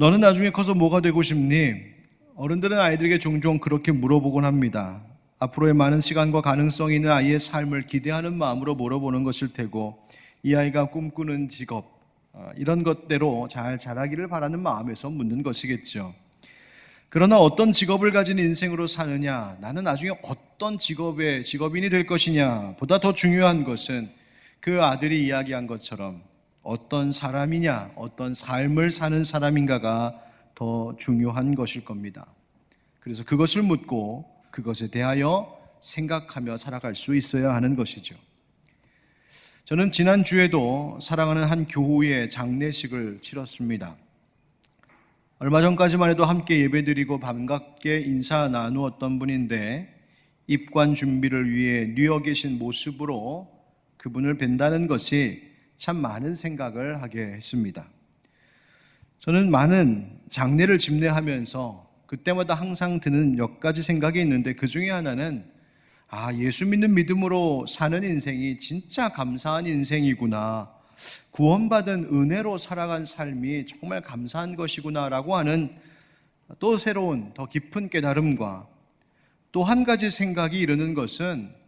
너는 나중에 커서 뭐가 되고 싶니? 어른들은 아이들에게 종종 그렇게 물어보곤 합니다. 앞으로의 많은 시간과 가능성이 있는 아이의 삶을 기대하는 마음으로 물어보는 것일 테고, 이 아이가 꿈꾸는 직업, 이런 것대로 잘 자라기를 바라는 마음에서 묻는 것이겠죠. 그러나 어떤 직업을 가진 인생으로 사느냐, 나는 나중에 어떤 직업인이 될 것이냐 보다 더 중요한 것은 그 아들이 이야기한 것처럼 어떤 사람이냐, 어떤 삶을 사는 사람인가가 더 중요한 것일 겁니다. 그래서 그것을 묻고 그것에 대하여 생각하며 살아갈 수 있어야 하는 것이죠. 저는 지난주에도 사랑하는 한 교우의 장례식을 치렀습니다. 얼마 전까지만 해도 함께 예배드리고 반갑게 인사 나누었던 분인데, 입관 준비를 위해 뉴욕에 계신 모습으로 그분을 뵌다는 것이 참 많은 생각을 하게 했습니다. 저는 많은 장례를 집례하면서 그때마다 항상 드는 몇 가지 생각이 있는데, 그 중에 하나는 예수 믿는 믿음으로 사는 인생이 진짜 감사한 인생이구나, 구원받은 은혜로 살아간 삶이 정말 감사한 것이구나 라고 하는 또 새로운 더 깊은 깨달음과, 또 한 가지 생각이 이르는 것은,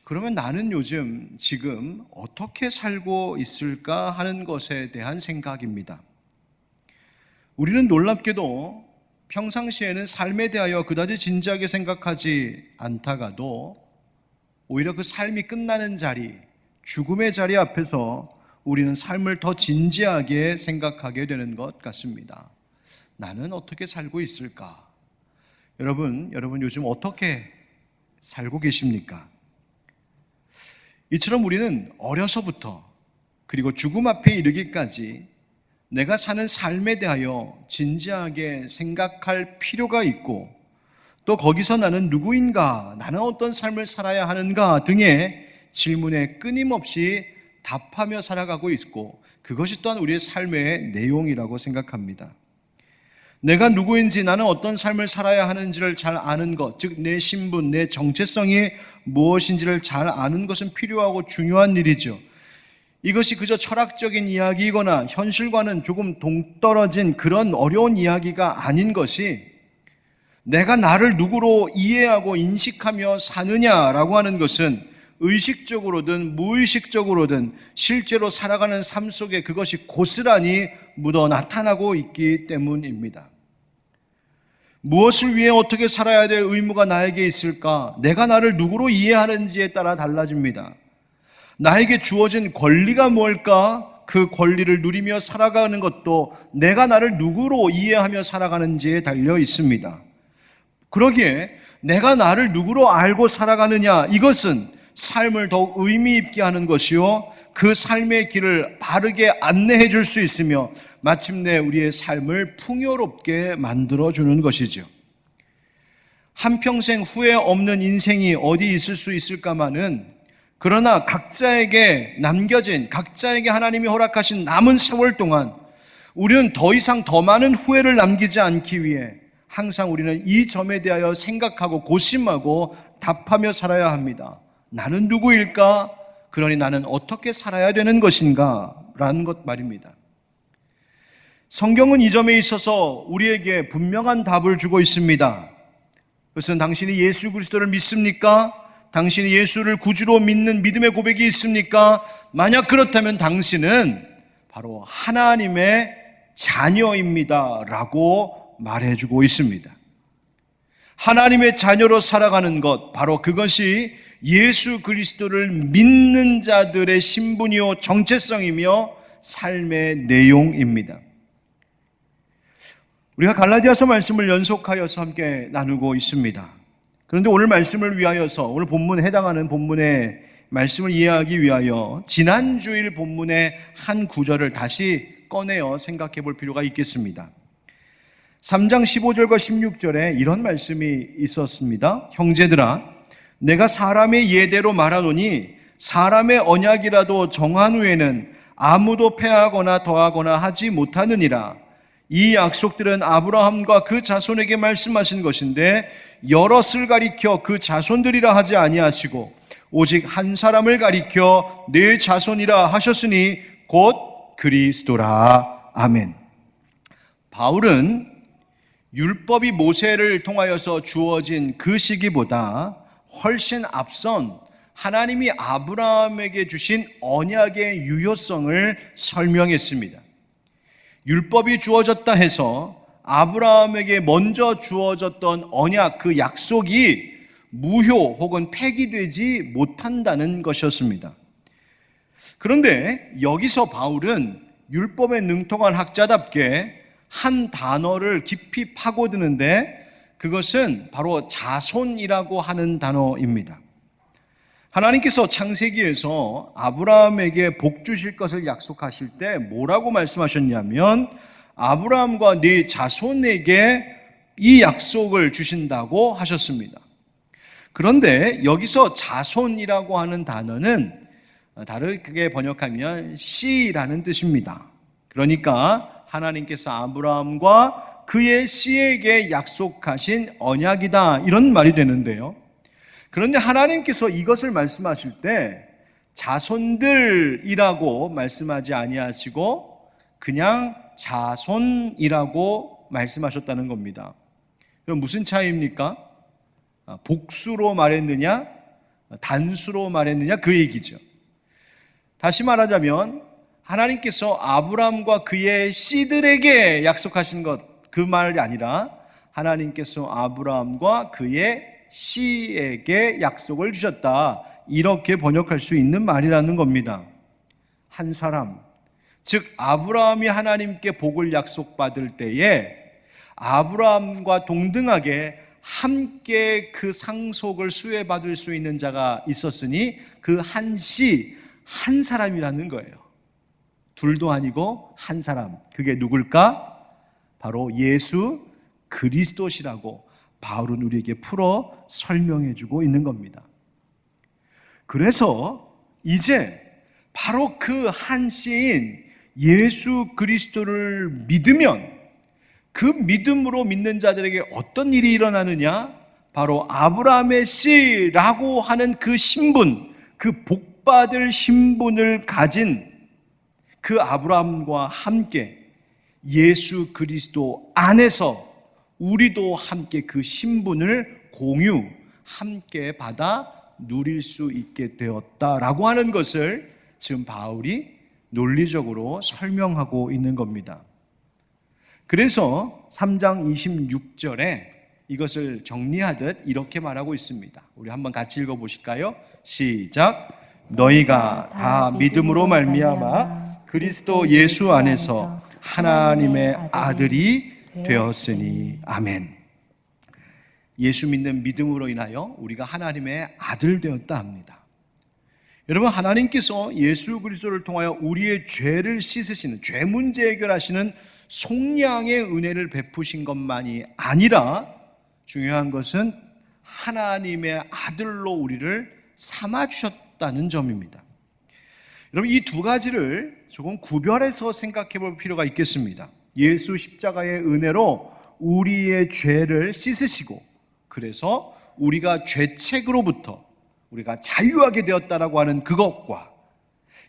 그러면 나는 요즘 지금 어떻게 살고 있을까 하는 것에 대한 생각입니다. 우리는 놀랍게도 평상시에는 삶에 대하여 그다지 진지하게 생각하지 않다가도 오히려 그 삶이 끝나는 자리, 죽음의 자리 앞에서 우리는 삶을 더 진지하게 생각하게 되는 것 같습니다. 나는 어떻게 살고 있을까? 여러분 요즘 어떻게 살고 계십니까? 이처럼 우리는 어려서부터 그리고 죽음 앞에 이르기까지 내가 사는 삶에 대하여 진지하게 생각할 필요가 있고, 또 거기서 나는 누구인가, 나는 어떤 삶을 살아야 하는가 등의 질문에 끊임없이 답하며 살아가고 있고, 그것이 또한 우리의 삶의 내용이라고 생각합니다. 내가 누구인지, 나는 어떤 삶을 살아야 하는지를 잘 아는 것, 즉 내 신분, 내 정체성이 무엇인지를 잘 아는 것은 필요하고 중요한 일이죠. 이것이 그저 철학적인 이야기이거나 현실과는 조금 동떨어진 그런 어려운 이야기가 아닌 것이, 내가 나를 누구로 이해하고 인식하며 사느냐라고 하는 것은 의식적으로든 무의식적으로든 실제로 살아가는 삶 속에 그것이 고스란히 묻어 나타나고 있기 때문입니다. 무엇을 위해 어떻게 살아야 될 의무가 나에게 있을까? 내가 나를 누구로 이해하는지에 따라 달라집니다. 나에게 주어진 권리가 뭘까? 그 권리를 누리며 살아가는 것도 내가 나를 누구로 이해하며 살아가는지에 달려 있습니다. 그러기에 내가 나를 누구로 알고 살아가느냐, 이것은 삶을 더욱 의미 있게 하는 것이요, 그 삶의 길을 바르게 안내해 줄 수 있으며 마침내 우리의 삶을 풍요롭게 만들어주는 것이죠. 한평생 후회 없는 인생이 어디 있을 수 있을까마는, 그러나 각자에게 남겨진, 각자에게 하나님이 허락하신 남은 세월 동안 우리는 더 이상 더 많은 후회를 남기지 않기 위해 항상 우리는 이 점에 대하여 생각하고 고심하고 답하며 살아야 합니다. 나는 누구일까? 그러니 나는 어떻게 살아야 되는 것인가? 라는 것 말입니다. 성경은 이 점에 있어서 우리에게 분명한 답을 주고 있습니다. 그것은, 당신이 예수 그리스도를 믿습니까? 당신이 예수를 구주로 믿는 믿음의 고백이 있습니까? 만약 그렇다면 당신은 바로 하나님의 자녀입니다 라고 말해주고 있습니다. 하나님의 자녀로 살아가는 것, 바로 그것이 예수 그리스도를 믿는 자들의 신분이요 정체성이며 삶의 내용입니다. 우리가 갈라디아서 말씀을 연속하여서 함께 나누고 있습니다. 그런데 오늘 말씀을 위하여서, 오늘 본문에 해당하는 본문의 말씀을 이해하기 위하여 지난주일 본문의 한 구절을 다시 꺼내어 생각해 볼 필요가 있겠습니다. 3장 15절과 16절에 이런 말씀이 있었습니다. 형제들아, 내가 사람의 예대로 말하노니 사람의 언약이라도 정한 후에는 아무도 패하거나 더하거나 하지 못하느니라. 이 약속들은 아브라함과 그 자손에게 말씀하신 것인데 여럿을 가리켜 그 자손들이라 하지 아니하시고 오직 한 사람을 가리켜 내 자손이라 하셨으니 곧 그리스도라. 아멘. 바울은 율법이 모세를 통하여서 주어진 그 시기보다 훨씬 앞선 하나님이 아브라함에게 주신 언약의 유효성을 설명했습니다. 율법이 주어졌다 해서 아브라함에게 먼저 주어졌던 언약, 그 약속이 무효 혹은 폐기되지 못한다는 것이었습니다. 그런데 여기서 바울은 율법에 능통한 학자답게 한 단어를 깊이 파고드는데 그것은 바로 자손이라고 하는 단어입니다. 하나님께서 창세기에서 아브라함에게 복 주실 것을 약속하실 때 뭐라고 말씀하셨냐면 아브라함과 네 자손에게 이 약속을 주신다고 하셨습니다. 그런데 여기서 자손이라고 하는 단어는 다르게 번역하면 씨라는 뜻입니다. 그러니까 하나님께서 아브라함과 그의 씨에게 약속하신 언약이다, 이런 말이 되는데요. 그런데 하나님께서 이것을 말씀하실 때 자손들이라고 말씀하지 아니하시고 그냥 자손이라고 말씀하셨다는 겁니다. 그럼 무슨 차이입니까? 복수로 말했느냐, 단수로 말했느냐, 그 얘기죠. 다시 말하자면 하나님께서 아브라함과 그의 씨들에게 약속하신 것, 그 말이 아니라 하나님께서 아브라함과 그의 씨에게 약속을 주셨다, 이렇게 번역할 수 있는 말이라는 겁니다. 한 사람, 즉 아브라함이 하나님께 복을 약속받을 때에 아브라함과 동등하게 함께 그 상속을 수혜받을 수 있는 자가 있었으니 그 한 씨, 한 사람이라는 거예요. 둘도 아니고 한 사람. 그게 누굴까? 바로 예수 그리스도시라고 바울은 우리에게 풀어 설명해 주고 있는 겁니다. 그래서 이제 바로 그 한 씨인 예수 그리스도를 믿으면 그 믿음으로 믿는 자들에게 어떤 일이 일어나느냐? 바로 아브라함의 씨라고 하는 그 신분, 그 복받을 신분을 가진 그 아브라함과 함께 예수 그리스도 안에서 우리도 함께 그 신분을 공유, 함께 받아 누릴 수 있게 되었다라고 하는 것을 지금 바울이 논리적으로 설명하고 있는 겁니다. 그래서 3장 26절에 이것을 정리하듯 이렇게 말하고 있습니다. 우리 한번 같이 읽어보실까요? 시작. 너희가 다 믿음으로 말미암아 그리스도 예수 안에서 하나님의 아들이 되었으니. 아멘. 예수 믿는 믿음으로 인하여 우리가 하나님의 아들 되었다 합니다. 여러분, 하나님께서 예수 그리스도를 통하여 우리의 죄를 씻으시는, 죄 문제 해결하시는 속량의 은혜를 베푸신 것만이 아니라 중요한 것은 하나님의 아들로 우리를 삼아주셨다는 점입니다. 여러분, 이 두 가지를 조금 구별해서 생각해 볼 필요가 있겠습니다. 예수 십자가의 은혜로 우리의 죄를 씻으시고 그래서 우리가 죄책으로부터 우리가 자유하게 되었다라고 하는 그것과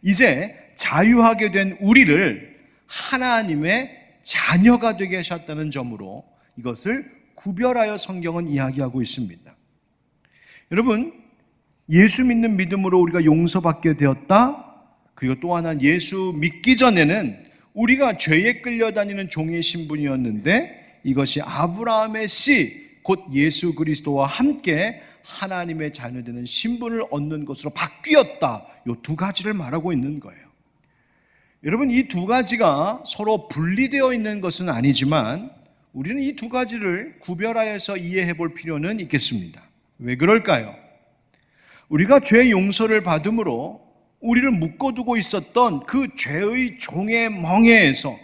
이제 자유하게 된 우리를 하나님의 자녀가 되게 하셨다는 점으로 이것을 구별하여 성경은 이야기하고 있습니다. 여러분, 예수 믿는 믿음으로 우리가 용서받게 되었다. 그리고 또 하나는 예수 믿기 전에는 우리가 죄에 끌려다니는 종의 신분이었는데 이것이 아브라함의 씨, 곧 예수 그리스도와 함께 하나님의 자녀되는 신분을 얻는 것으로 바뀌었다. 이 두 가지를 말하고 있는 거예요. 여러분, 이 두 가지가 서로 분리되어 있는 것은 아니지만 우리는 이 두 가지를 구별하여서 이해해 볼 필요는 있겠습니다. 왜 그럴까요? 우리가 죄 용서를 받음으로 우리를 묶어두고 있었던 그 죄의 종의 멍에에서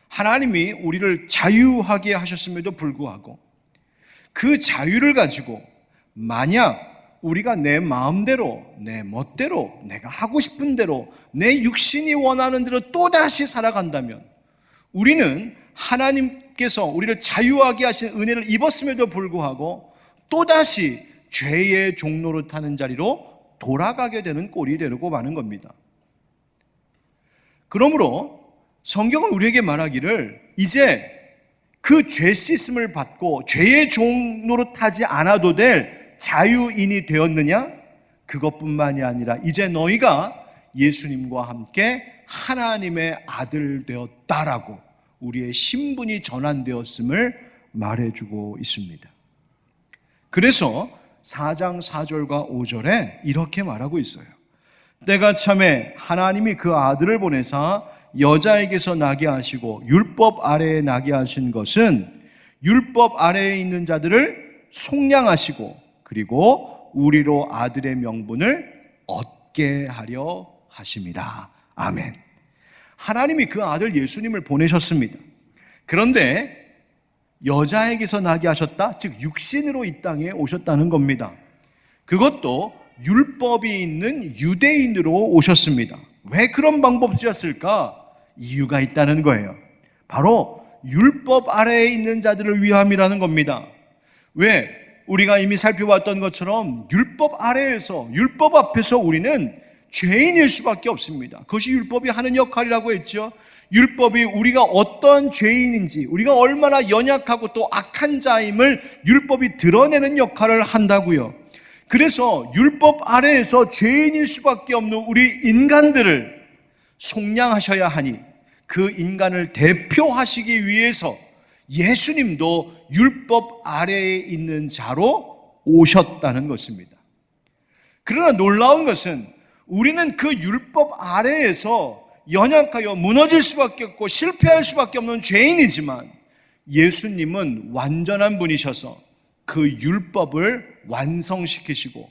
하나님이 우리를 자유하게 하셨음에도 불구하고 그 자유를 가지고 만약 우리가 내 마음대로, 내 멋대로, 내가 하고 싶은 대로, 내 육신이 원하는 대로 또다시 살아간다면 우리는 하나님께서 우리를 자유하게 하신 은혜를 입었음에도 불구하고 또다시 죄의 종로를 타는 자리로 돌아가게 되는 꼴이 되고 마는 겁니다. 그러므로 성경은 우리에게 말하기를 이제 그 죄 씻음을 받고 죄의 종 노릇하지 않아도 될 자유인이 되었느냐? 그것뿐만이 아니라 이제 너희가 예수님과 함께 하나님의 아들 되었다라고 우리의 신분이 전환되었음을 말해주고 있습니다. 그래서 4장 4절과 5절에 이렇게 말하고 있어요. 때가 참에 하나님이 그 아들을 보내사 여자에게서 나게 하시고 율법 아래에 나게 하신 것은 율법 아래에 있는 자들을 속량하시고 그리고 우리로 아들의 명분을 얻게 하려 하심이라. 아멘. 하나님이 그 아들 예수님을 보내셨습니다. 그런데 여자에게서 나게 하셨다? 즉 육신으로 이 땅에 오셨다는 겁니다. 그것도 율법이 있는 유대인으로 오셨습니다. 왜 그런 방법 쓰셨을까? 이유가 있다는 거예요. 바로 율법 아래에 있는 자들을 위함이라는 겁니다. 왜? 우리가 이미 살펴봤던 것처럼 율법 아래에서, 율법 앞에서 우리는 죄인일 수밖에 없습니다. 그것이 율법이 하는 역할이라고 했죠. 율법이 우리가 어떤 죄인인지, 우리가 얼마나 연약하고 또 악한 자임을 율법이 드러내는 역할을 한다고요. 그래서 율법 아래에서 죄인일 수밖에 없는 우리 인간들을 속량하셔야 하니 그 인간을 대표하시기 위해서 예수님도 율법 아래에 있는 자로 오셨다는 것입니다. 그러나 놀라운 것은 우리는 그 율법 아래에서 연약하여 무너질 수밖에 없고 실패할 수밖에 없는 죄인이지만 예수님은 완전한 분이셔서 그 율법을 완성시키시고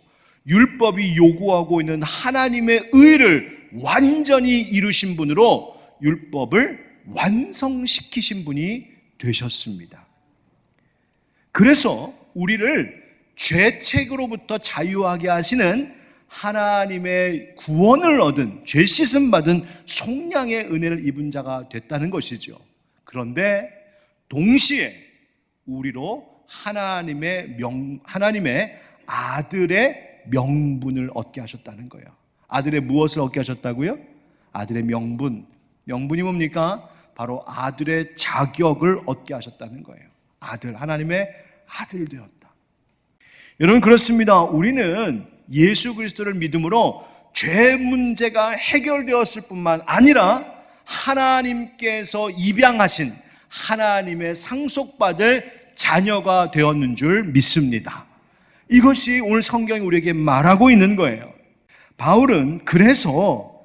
율법이 요구하고 있는 하나님의 의를 완전히 이루신 분으로 율법을 완성시키신 분이 되셨습니다. 그래서 우리를 죄책으로부터 자유하게 하시는 하나님의 구원을 얻은, 죄 씻음 받은 속량의 은혜를 입은 자가 됐다는 것이죠. 그런데 동시에 우리로 하나님의 아들의 명분을 얻게 하셨다는 거예요. 아들의 무엇을 얻게 하셨다고요? 아들의 명분. 명분이 뭡니까? 바로 아들의 자격을 얻게 하셨다는 거예요. 아들, 하나님의 아들 되었다. 여러분 그렇습니다. 우리는 예수 그리스도를 믿음으로 죄 문제가 해결되었을 뿐만 아니라 하나님께서 입양하신 하나님의 상속받을 자녀가 되었는 줄 믿습니다. 이것이 오늘 성경이 우리에게 말하고 있는 거예요. 바울은 그래서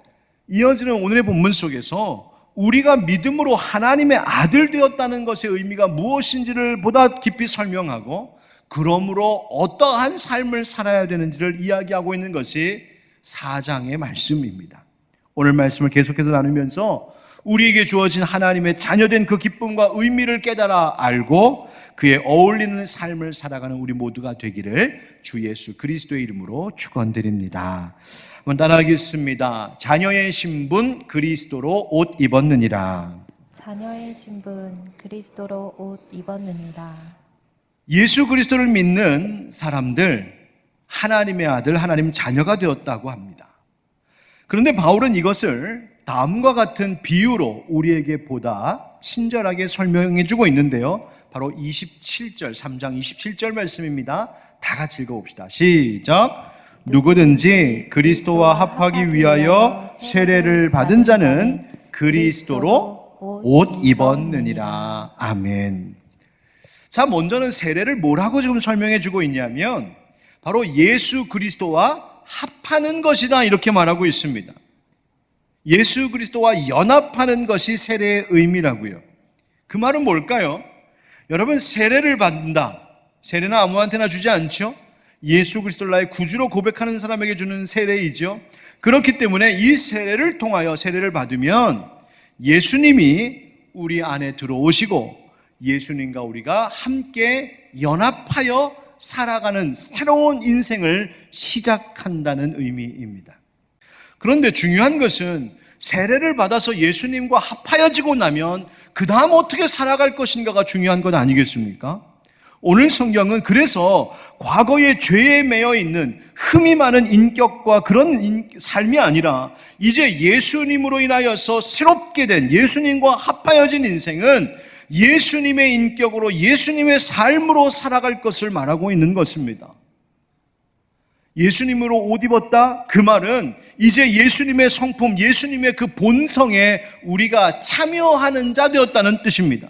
이어지는 오늘의 본문 속에서 우리가 믿음으로 하나님의 아들 되었다는 것의 의미가 무엇인지를 보다 깊이 설명하고 그러므로 어떠한 삶을 살아야 되는지를 이야기하고 있는 것이 4장의 말씀입니다. 오늘 말씀을 계속해서 나누면서 우리에게 주어진 하나님의 자녀된 그 기쁨과 의미를 깨달아 알고 그에 어울리는 삶을 살아가는 우리 모두가 되기를 주 예수 그리스도의 이름으로 축원드립니다. 한번 따라하겠습니다. 자녀의 신분 그리스도로 옷 입었느니라. 자녀의 신분 그리스도로 옷 입었느니라. 예수 그리스도를 믿는 사람들 하나님의 아들, 하나님 자녀가 되었다고 합니다. 그런데 바울은 이것을 다음과 같은 비유로 우리에게 보다 친절하게 설명해 주고 있는데요. 바로 27절, 3장 27절 말씀입니다. 다 같이 읽어봅시다. 시작. 누구든지 그리스도와 합하기 위하여 세례를 받은 자는 그리스도로 옷 입었느니라. 아멘. 자, 먼저는 세례를 뭐라고 지금 설명해 주고 있냐면 바로 예수 그리스도와 합하는 것이다 이렇게 말하고 있습니다. 예수 그리스도와 연합하는 것이 세례의 의미라고요. 그 말은 뭘까요? 여러분 세례를 받는다. 세례는 아무한테나 주지 않죠. 예수 그리스도를 나의 구주로 고백하는 사람에게 주는 세례이죠. 그렇기 때문에 이 세례를 통하여 세례를 받으면 예수님이 우리 안에 들어오시고 예수님과 우리가 함께 연합하여 살아가는 새로운 인생을 시작한다는 의미입니다. 그런데 중요한 것은 세례를 받아서 예수님과 합하여지고 나면 그 다음 어떻게 살아갈 것인가가 중요한 것 아니겠습니까? 오늘 성경은 그래서 과거의 죄에 매여 있는 흠이 많은 인격과 그런 삶이 아니라 이제 예수님으로 인하여서 새롭게 된 예수님과 합하여진 인생은 예수님의 인격으로 예수님의 삶으로 살아갈 것을 말하고 있는 것입니다. 예수님으로 옷 입었다? 그 말은 이제 예수님의 성품, 예수님의 그 본성에 우리가 참여하는 자 되었다는 뜻입니다.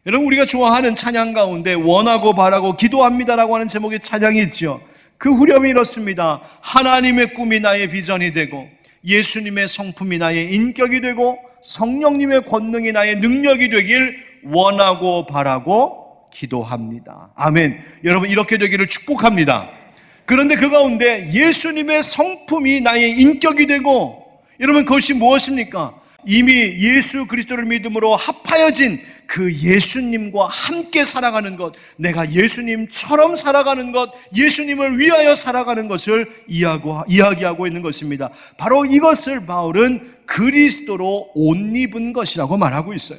여러분, 우리가 좋아하는 찬양 가운데 원하고 바라고 기도합니다라고 하는 제목의 찬양이 있죠. 그 후렴이 이렇습니다. 하나님의 꿈이 나의 비전이 되고 예수님의 성품이 나의 인격이 되고 성령님의 권능이 나의 능력이 되길 원하고 바라고 기도합니다. 아멘. 여러분, 이렇게 되기를 축복합니다. 그런데 그 가운데 예수님의 성품이 나의 인격이 되고, 여러분, 그것이 무엇입니까? 이미 예수 그리스도를 믿음으로 합하여진 그 예수님과 함께 살아가는 것, 내가 예수님처럼 살아가는 것, 예수님을 위하여 살아가는 것을 이야기하고 있는 것입니다. 바로 이것을 바울은 그리스도로 옷 입은 것이라고 말하고 있어요.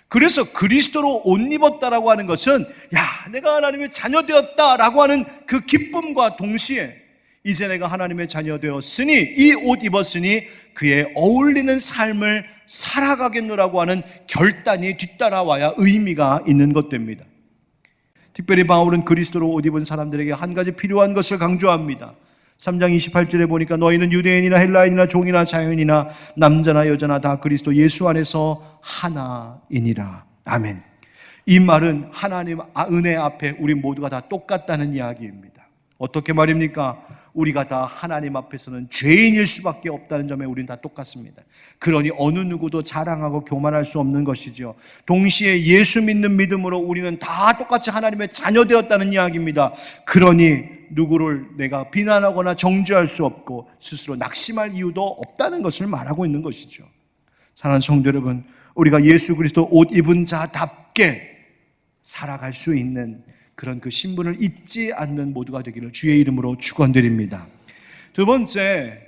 그래서 그리스도로 옷 입었다라고 하는 것은, 야, 내가 하나님의 자녀 되었다라고 하는 그 기쁨과 동시에 이제 내가 하나님의 자녀 되었으니, 이 옷 입었으니 그에 어울리는 삶을 살아가겠노라고 하는 결단이 뒤따라와야 의미가 있는 것 됩니다. 특별히 바울은 그리스도로 옷 입은 사람들에게 한 가지 필요한 것을 강조합니다. 3장 28절에 보니까 너희는 유대인이나 헬라인이나 종이나 자유인이나 남자나 여자나 다 그리스도 예수 안에서 하나이니라. 아멘. 이 말은 하나님 은혜 앞에 우리 모두가 다 똑같다는 이야기입니다. 어떻게 말입니까? 우리가 다 하나님 앞에서는 죄인일 수밖에 없다는 점에 우리는 다 똑같습니다. 그러니 어느 누구도 자랑하고 교만할 수 없는 것이죠. 동시에 예수 믿는 믿음으로 우리는 다 똑같이 하나님의 자녀 되었다는 이야기입니다. 그러니 누구를 내가 비난하거나 정죄할 수 없고 스스로 낙심할 이유도 없다는 것을 말하고 있는 것이죠. 사랑하는 성도 여러분, 우리가 예수 그리스도 옷 입은 자답게 살아갈 수 있는 그런 그 신분을 잊지 않는 모두가 되기를 주의 이름으로 축원드립니다. 두 번째,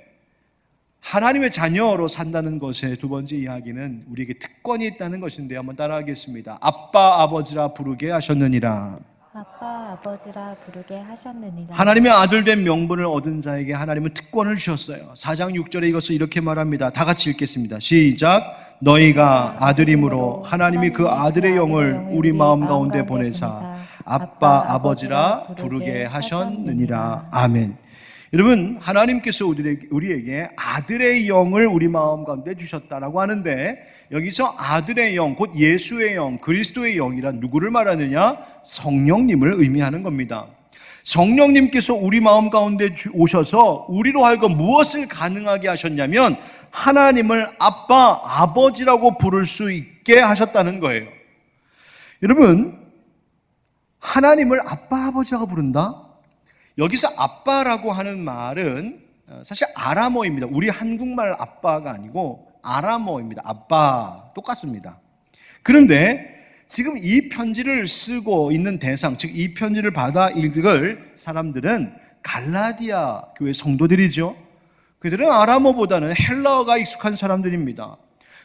하나님의 자녀로 산다는 것의 두 번째 이야기는 우리에게 특권이 있다는 것인데, 한번 따라하겠습니다. 아빠 아버지라 부르게 하셨느니라. 아빠 아버지라 부르게 하셨느니라. 하나님의 아들 된 명분을 얻은 자에게 하나님은 특권을 주셨어요. 4장 6절에 이것을 이렇게 말합니다. 다 같이 읽겠습니다. 시작. 너희가 아들이므로 하나님이 그 아들의 영을 우리 마음 가운데 보내사 아빠 아버지라 부르게 하셨느니라. 아멘. 여러분, 하나님께서 우리에게 아들의 영을 우리 마음 가운데 주셨다라고 하는데, 여기서 아들의 영, 곧 예수의 영, 그리스도의 영이란 누구를 말하느냐? 성령님을 의미하는 겁니다. 성령님께서 우리 마음 가운데 오셔서 우리로 하여금 무엇을 가능하게 하셨냐면 하나님을 아빠, 아버지라고 부를 수 있게 하셨다는 거예요. 여러분, 하나님을 아빠, 아버지라고 부른다? 여기서 아빠라고 하는 말은 사실 아람어입니다. 우리 한국말 아빠가 아니고 아람어입니다. 아빠, 똑같습니다. 그런데 지금 이 편지를 쓰고 있는 대상, 즉 이 편지를 받아 읽을 사람들은 갈라디아 교회 성도들이죠. 그들은 아람어보다는 헬라어가 익숙한 사람들입니다.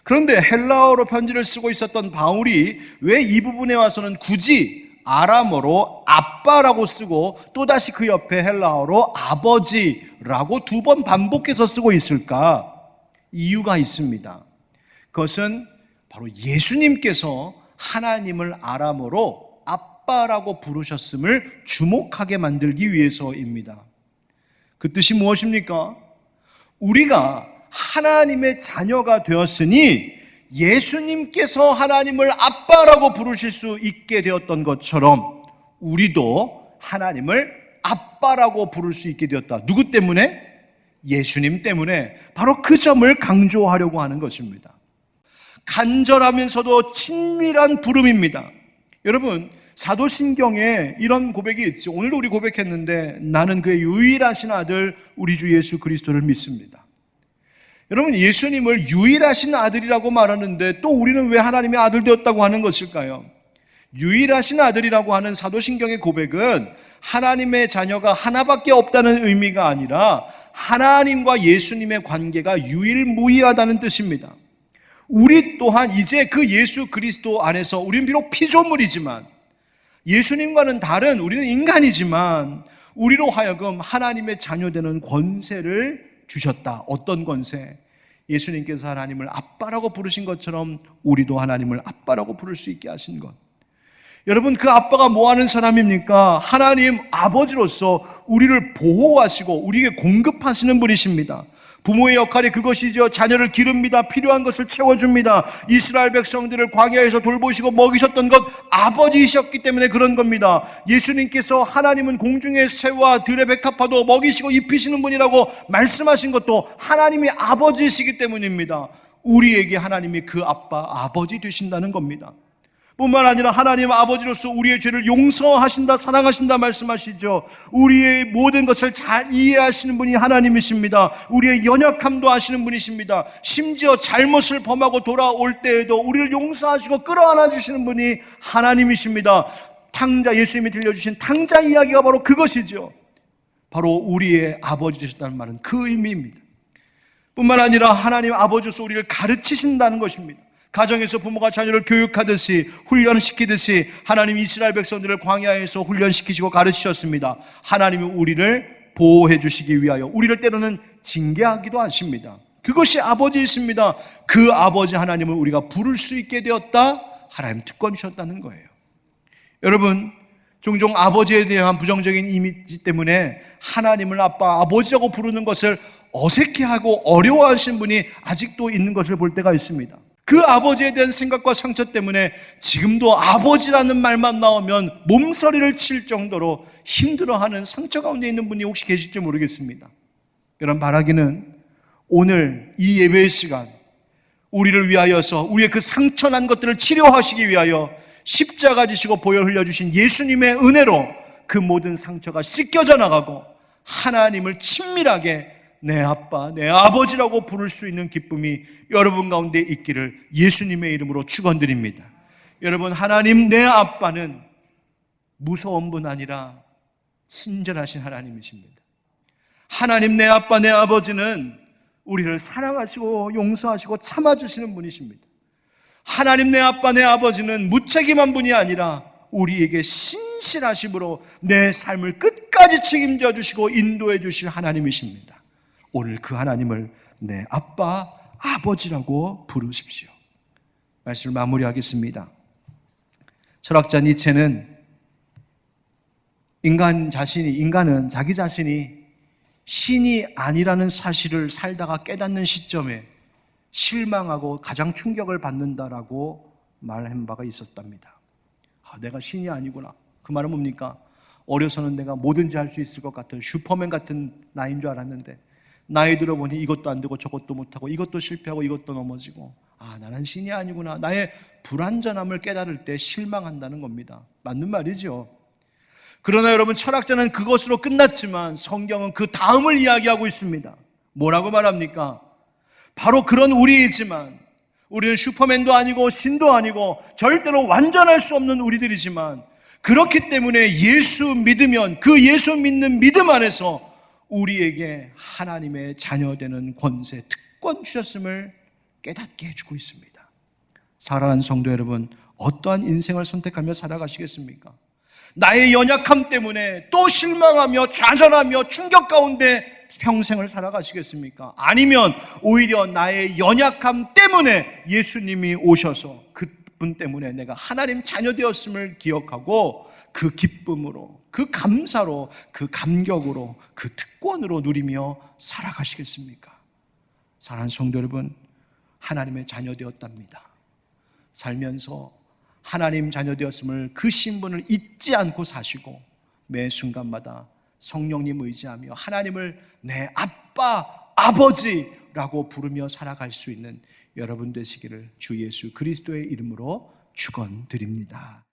그런데 헬라어로 편지를 쓰고 있었던 바울이 왜 이 부분에 와서는 굳이 아람어로 아빠라고 쓰고 또다시 그 옆에 헬라어로 아버지라고 두 번 반복해서 쓰고 있을까? 이유가 있습니다. 그것은 바로 예수님께서 하나님을 아람어로 아빠라고 부르셨음을 주목하게 만들기 위해서입니다. 그 뜻이 무엇입니까? 우리가 하나님의 자녀가 되었으니 예수님께서 하나님을 아빠라고 부르실 수 있게 되었던 것처럼 우리도 하나님을 아빠라고 부를 수 있게 되었다. 누구 때문에? 예수님 때문에. 바로 그 점을 강조하려고 하는 것입니다. 간절하면서도 친밀한 부름입니다. 여러분, 사도신경에 이런 고백이 있죠. 오늘도 우리 고백했는데 나는 그의 유일하신 아들 우리 주 예수 그리스도를 믿습니다. 여러분, 예수님을 유일하신 아들이라고 말하는데 또 우리는 왜 하나님의 아들 되었다고 하는 것일까요? 유일하신 아들이라고 하는 사도신경의 고백은 하나님의 자녀가 하나밖에 없다는 의미가 아니라 하나님과 예수님의 관계가 유일무이하다는 뜻입니다. 우리 또한 이제 그 예수 그리스도 안에서 우리는 비록 피조물이지만 예수님과는 다른 우리는 인간이지만 우리로 하여금 하나님의 자녀되는 권세를 주셨다. 어떤 권세? 예수님께서 하나님을 아빠라고 부르신 것처럼 우리도 하나님을 아빠라고 부를 수 있게 하신 것. 여러분, 그 아빠가 뭐 하는 사람입니까? 하나님 아버지로서 우리를 보호하시고 우리에게 공급하시는 분이십니다. 부모의 역할이 그것이죠. 자녀를 기릅니다. 필요한 것을 채워줍니다. 이스라엘 백성들을 광야에서 돌보시고 먹이셨던 것 아버지이셨기 때문에 그런 겁니다. 예수님께서 하나님은 공중의 새와 들의 백합화도 먹이시고 입히시는 분이라고 말씀하신 것도 하나님이 아버지이시기 때문입니다. 우리에게 하나님이 그 아빠, 아버지 되신다는 겁니다. 뿐만 아니라 하나님 아버지로서 우리의 죄를 용서하신다, 사랑하신다 말씀하시죠. 우리의 모든 것을 잘 이해하시는 분이 하나님이십니다. 우리의 연약함도 아시는 분이십니다. 심지어 잘못을 범하고 돌아올 때에도 우리를 용서하시고 끌어안아 주시는 분이 하나님이십니다. 탕자, 예수님이 들려주신 탕자 이야기가 바로 그것이죠. 바로 우리의 아버지 되셨다는 말은 그 의미입니다. 뿐만 아니라 하나님 아버지로서 우리를 가르치신다는 것입니다. 가정에서 부모가 자녀를 교육하듯이 훈련시키듯이 하나님 이스라엘 백성들을 광야에서 훈련시키시고 가르치셨습니다. 하나님은 우리를 보호해 주시기 위하여 우리를 때로는 징계하기도 하십니다. 그것이 아버지이십니다. 그 아버지 하나님을 우리가 부를 수 있게 되었다. 하나님 특권 주셨다는 거예요. 여러분, 종종 아버지에 대한 부정적인 이미지 때문에 하나님을 아빠, 아버지라고 부르는 것을 어색해하고 어려워하시는 분이 아직도 있는 것을 볼 때가 있습니다. 그 아버지에 대한 생각과 상처 때문에 지금도 아버지라는 말만 나오면 몸서리를 칠 정도로 힘들어하는 상처 가운데 있는 분이 혹시 계실지 모르겠습니다. 여러분, 바라기는 오늘 이 예배의 시간 우리를 위하여서 우리의 그 상처난 것들을 치료하시기 위하여 십자가 지시고 보혈 흘려주신 예수님의 은혜로 그 모든 상처가 씻겨져 나가고 하나님을 친밀하게 내 아빠, 내 아버지라고 부를 수 있는 기쁨이 여러분 가운데 있기를 예수님의 이름으로 축원드립니다. 여러분, 하나님 내 아빠는 무서운 분 아니라 친절하신 하나님이십니다. 하나님 내 아빠, 내 아버지는 우리를 사랑하시고 용서하시고 참아주시는 분이십니다. 하나님 내 아빠, 내 아버지는 무책임한 분이 아니라 우리에게 신실하심으로 내 삶을 끝까지 책임져 주시고 인도해 주실 하나님이십니다. 오늘 그 하나님을 내 아빠, 아버지라고 부르십시오. 말씀을 마무리하겠습니다. 철학자 니체는 인간은 자기 자신이 신이 아니라는 사실을 살다가 깨닫는 시점에 실망하고 가장 충격을 받는다라고 말한 바가 있었답니다. 내가 신이 아니구나. 그 말은 뭡니까? 어려서는 내가 뭐든지 할 수 있을 것 같은 슈퍼맨 같은 나이인 줄 알았는데 나이 들어보니 이것도 안 되고 저것도 못하고 이것도 실패하고 이것도 넘어지고 나는 신이 아니구나. 나의 불완전함을 깨달을 때 실망한다는 겁니다. 맞는 말이죠. 그러나 여러분, 철학자는 그것으로 끝났지만 성경은 그 다음을 이야기하고 있습니다. 뭐라고 말합니까? 바로 그런 우리이지만 우리는 슈퍼맨도 아니고 신도 아니고 절대로 완전할 수 없는 우리들이지만 그렇기 때문에 예수 믿으면 그 예수 믿는 믿음 안에서 우리에게 하나님의 자녀되는 권세, 특권 주셨음을 깨닫게 해주고 있습니다. 사랑하는 성도 여러분, 어떠한 인생을 선택하며 살아가시겠습니까? 나의 연약함 때문에 또 실망하며 좌절하며 충격 가운데 평생을 살아가시겠습니까? 아니면 오히려 나의 연약함 때문에 예수님이 오셔서 그분 때문에 내가 하나님 자녀 되었음을 기억하고 그 기쁨으로, 그 감사로, 그 감격으로, 그 특권으로 누리며 살아가시겠습니까? 사랑하는 성도 여러분, 하나님의 자녀 되었답니다. 살면서 하나님 자녀 되었음을 그 신분을 잊지 않고 사시고 매 순간마다 성령님 의지하며 하나님을 내 아빠, 아버지라고 부르며 살아갈 수 있는 여러분 되시기를 주 예수 그리스도의 이름으로 축원드립니다.